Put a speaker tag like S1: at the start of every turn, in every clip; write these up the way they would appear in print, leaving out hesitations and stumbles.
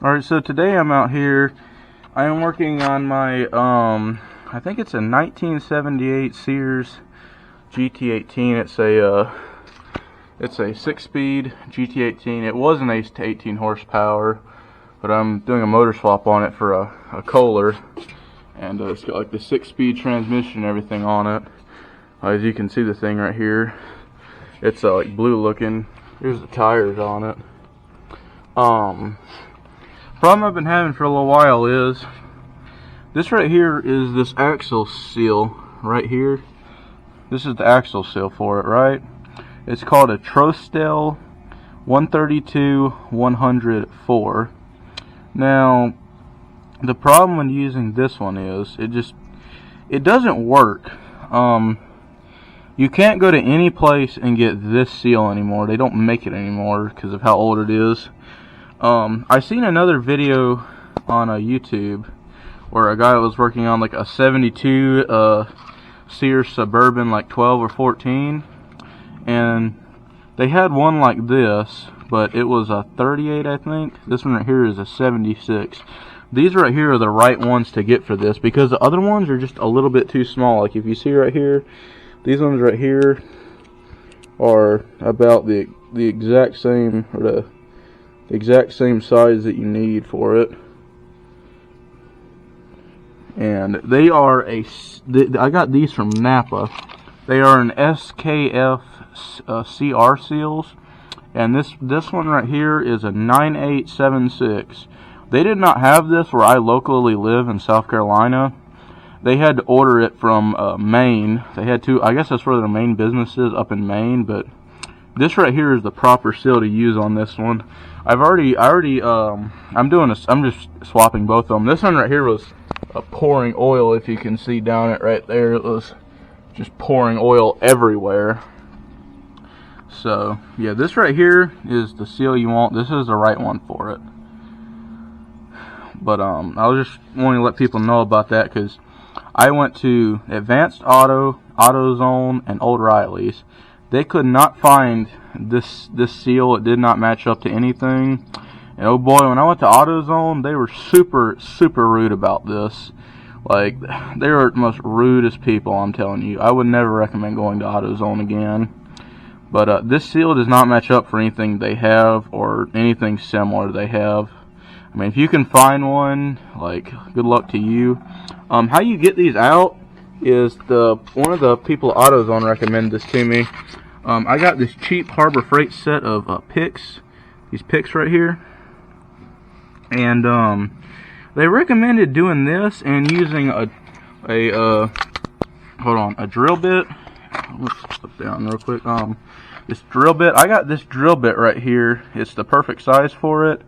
S1: Alright, so today I'm out here. I am working on my, I think it's a 1978 Sears GT18. It's a 6-speed GT18. It was an 8 to 18 horsepower, but I'm doing a motor swap on it for a Kohler. And it's got like the 6-speed transmission and everything on it. As you can see the thing right here. It's like blue looking. Here's the tires on it. Problem I've been having for a little while is this right here is this axle seal right here. This is the axle seal for it, right? It's called a Trostel 132-104. Now, the problem when using this one is it doesn't work. You can't go to any place and get this seal anymore. They don't make it anymore because of how old it is. I seen another video on YouTube where a guy was working on like a 72 Sears Suburban, like 12 or 14, and they had one like this, but it was a 38, I think. This one right here is a 76. These right here are the right ones to get for this, because the other ones are just a little bit too small. Like if you see right here, these ones right here are about the exact same, or the exact same size that you need for it. And they are I got these from Napa. They are an SKF CR seals, and this one right here is a 9876. They did not have this where I locally live in South Carolina. They had to order it from Maine. They had to, I guess that's where their main business is, up in Maine, but this right here is the proper seal to use on this one. I'm just swapping both of them. This one right here was pouring oil. If you can see down it right there, it was just pouring oil everywhere. So yeah, this right here is the seal you want. This is the right one for it. But I was just wanting to let people know about that, because I went to Advanced Auto, AutoZone, and Old Riley's. They could not find this seal. It did not match up to anything. And oh boy, when I went to AutoZone, they were super rude about this. Like, they were the most rudest people, I'm telling you. I would never recommend going to AutoZone again. But this seal does not match up for anything they have, or anything similar they have. I mean, if you can find one, like, good luck to you. How you get these out is one of the people at AutoZone recommended this to me. I got this cheap Harbor Freight set of picks, these picks right here, and they recommended doing this and using a drill bit. Let's flip down real quick. This drill bit. I got this drill bit right here. It's the perfect size for it.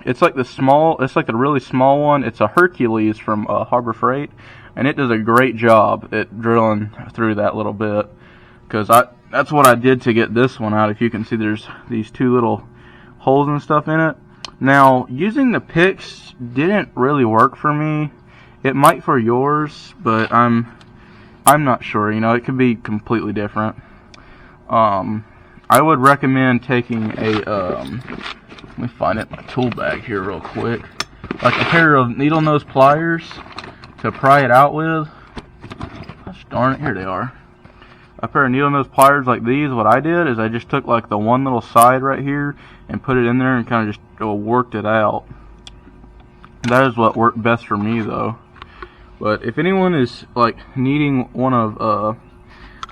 S1: It's like the really small one. It's a Hercules from Harbor Freight, and it does a great job at drilling through that little bit. Because that's what I did to get this one out. If you can see, there's these two little holes and stuff in it. Now, using the picks didn't really work for me. It might for yours, but I'm not sure. You know, it could be completely different. I would recommend taking a let me find it in my tool bag here real quick. Like a pair of needle nose pliers to pry it out with. Gosh darn it, here they are. A pair of needle nose pliers like these. What I did is I just took like the one little side right here and put it in there and kind of just worked it out. That is what worked best for me though. But if anyone is like needing one of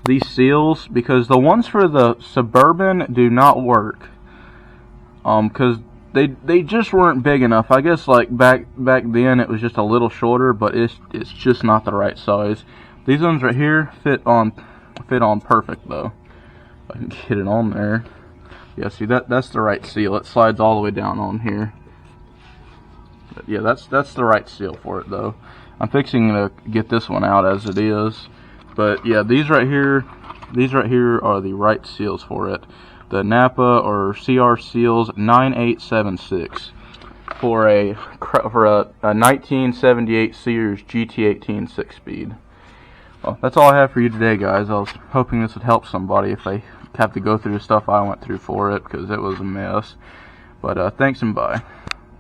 S1: these seals, because the ones for the Suburban do not work, because they just weren't big enough. I guess like back then it was just a little shorter, but it's just not the right size. These ones right here fit on perfect though. If I can get it on there. Yeah, see that's the right seal. It slides all the way down on here. But yeah, that's the right seal for it though. I'm fixing to get this one out as it is. But yeah, these right here are the right seals for it. The Napa or CR Seals 9876 for a 1978 Sears GT18 6-speed. Well, that's all I have for you today, guys. I was hoping this would help somebody if they have to go through the stuff I went through for it, because it was a mess. But thanks and bye.